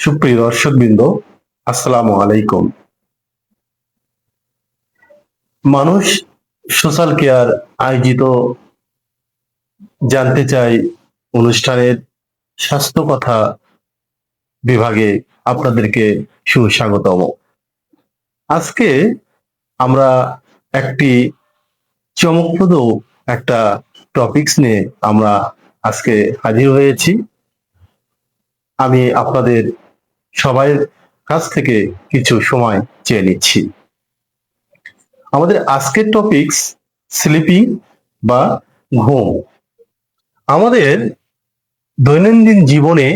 সুপ্রিয় দর্শকবৃন্দ, আসসালামু আলাইকুম। মানুষ সোশ্যাল কেয়ার আয়োজিত জানতে চাই অনুষ্ঠানের স্বাস্থ্য কথা বিভাগে আপনাদেরকে সুস্বাগতম। আজকে আমরা একটি চমকপ্রদ একটা টপিকস নিয়ে আমরা আজকে হাজির হয়েছি। আমি আপনাদের সবাইয়ের কাছ থেকে কিছু সময় চেয়ে নিচ্ছি। আমাদের আজকের টপিকস স্লিপিং বা ঘুম। আমাদের দৈনন্দিন জীবনে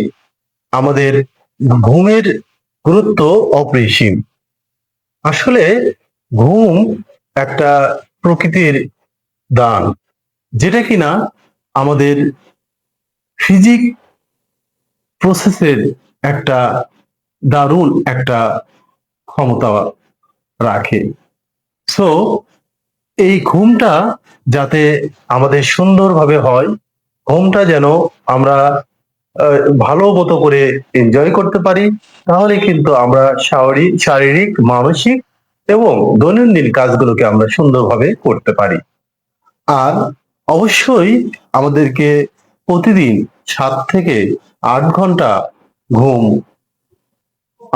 আমাদের ঘুমের গুরুত্ব অপরিসীম। আসলে ঘুম একটা প্রকৃতির দান, যেটা কিনা আমাদের ফিজিক প্রসেসের একটা দারুণ একটা ক্ষমতা রাখে। সো এই ঘুমটা যাতে আমাদের সুন্দরভাবে হয়, ঘুমটা যেন আমরা ভালো মতো করে এনজয় করতে পারি, তাহলে কিন্তু আমরা শারীরিক, মানসিক এবং দৈনন্দিন কাজগুলোকে আমরা সুন্দরভাবে করতে পারি। আর অবশ্যই আমাদেরকে প্রতিদিন 7 থেকে 8 ঘন্টা ঘুম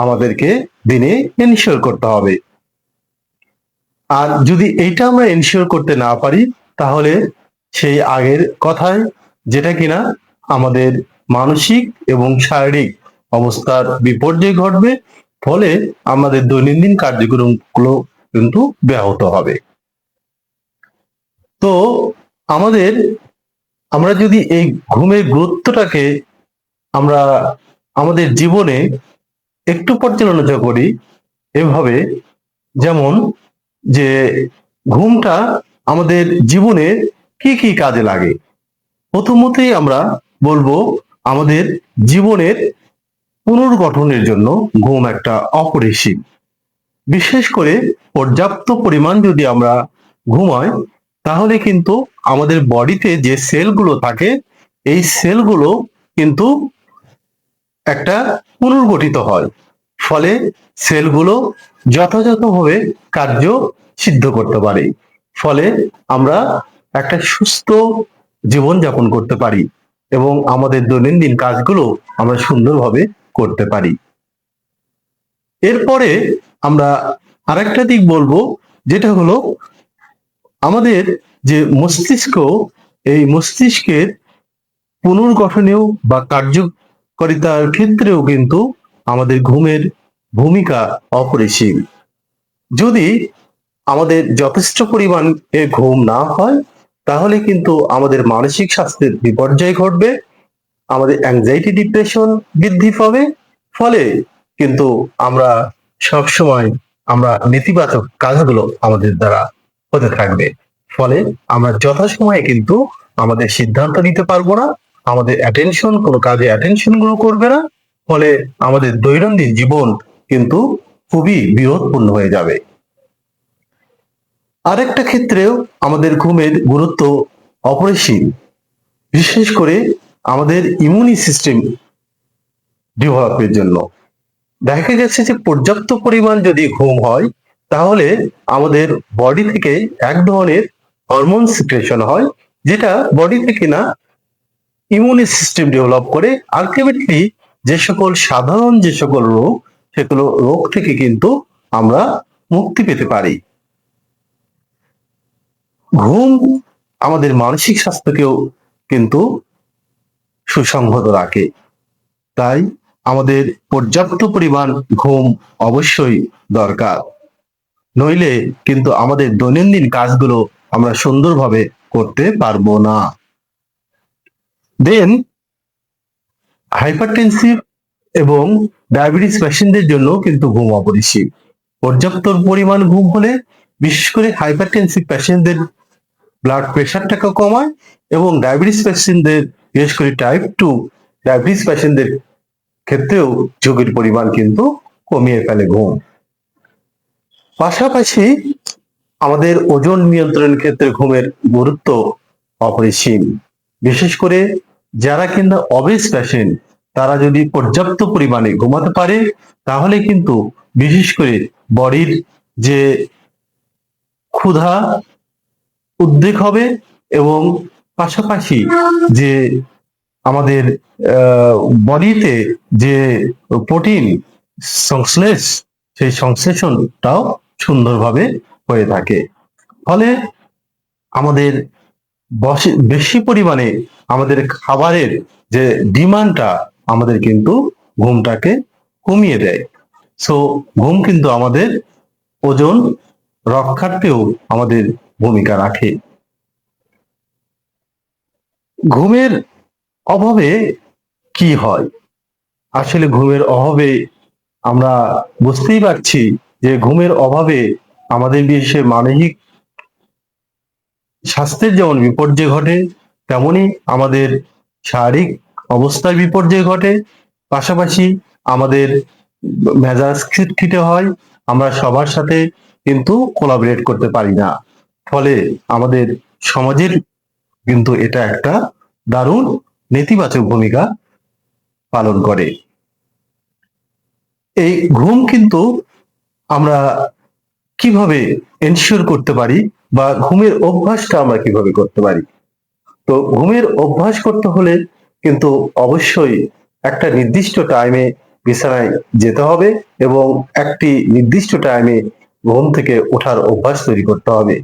আমাদেরকে দিনে এনশিওর করতে হবে। আর যদি এইটা আমরা এনশিওর করতে না পারি, তাহলে সেই আগের কথায়, যেটা কিনা আমাদের মানসিক এবং শারীরিক অবস্থার বিপর্যয় ঘটবে, ফলে আমাদের দৈনন্দিন কার্যক্রমগুলো কিন্তু ব্যাহত হবে। তো আমাদের আমরা যদি এই ঘুমের গুরুত্বটাকে আমরা আমাদের জীবনে একটু পর্যালোচনা করি এভাবে, যেমন যে ঘুমটা আমাদের জীবনে কি কি কাজে লাগে। প্রথমতই আমরা বলবো, আমাদের জীবনের পুনর্গঠনের জন্য ঘুম একটা অপরিসীম। বিশেষ করে পর্যাপ্ত পরিমাণ যদি আমরা ঘুমাই, তাহলে কিন্তু আমাদের বডিতে যে সেলগুলো থাকে, এই সেলগুলো কিন্তু একটা পুনর্গঠিত হয়, ফলে সেলগুলো যথাযথভাবে কার্য সিদ্ধ করতে পারে, ফলে আমরা একটা সুস্থ জীবন যাপন করতে পারি এবং আমাদের দৈনন্দিন কাজগুলো আমরা সুন্দরভাবে করতে পারি। এরপরে আমরা আরেকটা দিক বলবো, যেটা হলো আমাদের যে মস্তিষ্ক, এই মস্তিষ্কের পুনর্গঠনেও বা কার্যকারিতার ক্ষেত্রেও কিন্তু আমাদের ঘুমের ভূমিকা অপরিসীম। যদি আমাদের যথেষ্ট পরিমাণ ঘুম না হয়, তাহলে কিন্তু আমাদের মানসিক স্বাস্থ্যের বিপর্যয় ঘটবে, আমাদের অ্যাংজাইটি ডিপ্রেশন বৃদ্ধি পাবে, ফলে কিন্তু আমরা সবসময় আমরা নেতিবাচক কাজগুলো আমাদের দ্বারা হতে থাকবে, ফলে আমরা যথাসময়ে কিন্তু আমাদের সিদ্ধান্ত নিতে পারবো না, আমাদের অ্যাটেনশন কোনো কাজে অ্যাটেনশন গুলো করবে না, ফলে আমাদের দৈনন্দিন জীবন কিন্তু খুবই বিরোধপূর্ণ হয়ে যাবে। আরেকটা ক্ষেত্রেও আমাদের ঘুমের গুরুত্ব অপরিসীম, বিশেষ করে আমাদের ইমিউনি সিস্টেম ডেভেলপের জন্য। দেখা গেছে যে পর্যাপ্ত পরিমাণ যদি ঘুম হয়, তাহলে আমাদের বডি থেকে এক ধরনের হরমোন সিক্রেশন হয়, যেটা বডি থেকে না ইমিউনি সিস্টেম ডেভেলপ করে আলটিমেটলি যে সকল সাধারণ যে সকল রোগ, সেগুলো রোগ থেকে কিন্তু আমরা মুক্তি পেতে পারি। ঘুম আমাদের মানসিক স্বাস্থ্যকেও কিন্তু সুসংহত রাখে, তাই আমাদের পর্যাপ্ত পরিমাণ ঘুম অবশ্যই দরকার, নইলে কিন্তু আমাদের দৈনন্দিন কাজগুলো আমরা সুন্দরভাবে করতে পারবো না। দেন হাইপারটেনসিভ এবং ডায়াবেটিস পেশেন্টদের জন্য কিন্তু ঘুম অপরিসীম। পর্যাপ্ত পরিমাণ ঘুম হলে বিশেষ করে হাইপারটেনসিভ পেশেন্টদের ব্লাড প্রেশারটাকে কমায় এবং ডায়াবেটিস পেশেন্টদের, বিশেষ করে টাইপ 2 ডায়াবেটিস পেশেন্টদের ক্ষেত্রেও ঝুঁকির পরিমাণ কিন্তু কমিয়ে ফেলে ঘুম। পাশাপাশি আমাদের ওজন নিয়ন্ত্রণের ক্ষেত্রে ঘুমের গুরুত্ব অপরিসীম, বিশেষ করে যারা কিনা অবেজ পেশেন্ট, তারা যদি পর্যাপ্ত পরিমাণে ঘুমাতে পারে, তাহলে কিন্তু বিশেষ করে বডির যে ক্ষুধা উদ্রেক হবে, এবং পাশাপাশি যে আমাদের বডিতে যে প্রোটিন সংশ্লেষ, সেই সংশ্লেষণটাও সুন্দরভাবে হয়ে থাকে। ফলে আমাদের বেশি পরিমাণে আমাদের খাবারের যে ডিমান্ডটা আমাদের কিন্তু ঘুমটাকে কমিয়ে দেয়। সো ঘুম কিন্তু আমাদের ওজন রক্ষার্থেও আমাদের ভূমিকা রাখে। ঘুমের অভাবে কি হয়? আসলে ঘুমের অভাবে আমরা বুঝতেই পারছি যে ঘুমের অভাবে আমাদের বিশেষ মানসিক স্বাস্থ্যের যেমন বিপর্যয় ঘটে, তেমনি আমাদের শারীরিক অবস্থার বিপর্যয় ঘটে। পাশাপাশি আমাদের মেজাজ খিটখিটে হয়, আমরা সবার সাথে কিন্তু কোলাবরেট করতে পারি না। ফলে আমাদের সমাজের কিন্তু এটা একটা দারুণ নেতিবাচক ভূমিকা পালন করে। এই ঘুম কিন্তু আমরা কিভাবে এনশিওর করতে পারি, বা ঘুমের অভ্যাসটা আমরা কিভাবে করতে পারি? তো ঘুমের অভ্যাস করতে হলে কিন্তু অবশ্যই একটা নির্দিষ্ট টাইমে বিছানায় যেতে হবে, এবং একটি নির্দিষ্ট টাইমে ঘুম থেকে ওঠার অভ্যাস তৈরি করতে হবে।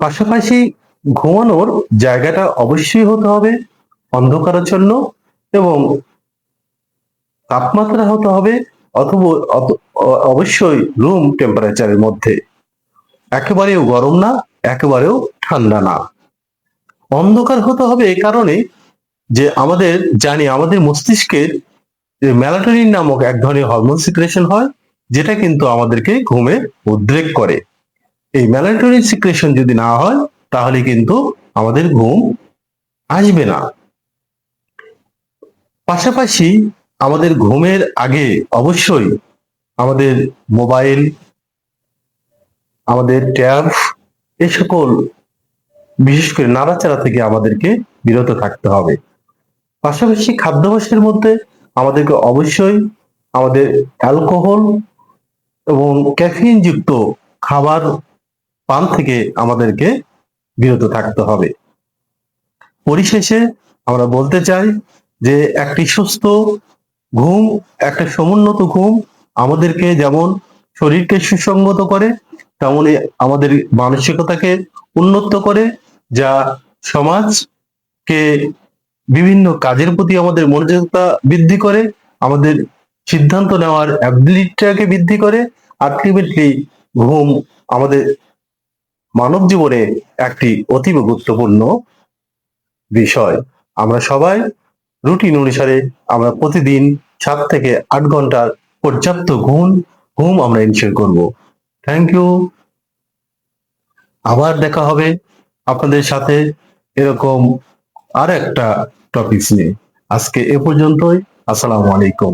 পাশাপাশি ঘুমানোর জায়গাটা অবশ্যই হতে হবে অন্ধকারাচ্ছন্ন, এবং তাপমাত্রা হতে হবে অথবা অবশ্যই রুম টেম্পারেচারের মধ্যে, একেবারেও গরম না, একেবারেও ঠান্ডা না। অন্ধকার হতে হবে এই কারণে যে আমাদের জানি আমাদের মস্তিষ্কের মেলাটোনিন নামক এক ধরনের হরমোন সিক্রেশন হয়, যেটা কিন্তু আমাদেরকে ঘুমে উদ্রেক করে। এই মেলাটোনিন সিক্রেশন যদি না হয়, তাহলে কিন্তু আমাদের ঘুম আসবে না। পাশাপাশি আমাদের ঘুমের আগে অবশ্যই আমাদের মোবাইল, আমাদের ট্যাব, এ সকল বিশেষ করে নাড়াচাড়া থেকে আমাদেরকে বিরত থাকতে হবে। পাশাপাশি খাদ্যাভ্যাসের মধ্যে আমাদেরকে অবশ্যই আমাদের অ্যালকোহল এবং ক্যাফিন যুক্ত খাবার পান থেকে আমাদেরকে বিরত থাকতে হবে। পরিশেষে আমরা বলতে চাই যে একটি সুস্থ ঘুম, একটা সমুন্নত ঘুম আমাদেরকে যেমন শরীরকে সুসংগত করে, তেমনি আমাদের মানসিকতাকে উন্নত করে, যা সমাজকে বিভিন্ন কাজের প্রতি আমাদের মনোযোগিতা বৃদ্ধি করে, আমাদের সিদ্ধান্ত নেওয়ার অ্যাবিলিটিটাকে বৃদ্ধি করে। আলটিমেটলি ঘুম আমাদের মানব জীবনে একটি অতীব গুরুত্বপূর্ণ বিষয়। আমরা সবাই রুটিন অনুসারে আমরা প্রতিদিন 7 থেকে 8 ঘন্টার পর্যাপ্ত ঘুম আমরা এনশিওর করব। Thank you. আবার দেখা হবে আপনাদের সাথে এরকম আর একটা টপিকস নিয়ে। আজকে এ পর্যন্তই। আসসালামু আলাইকুম।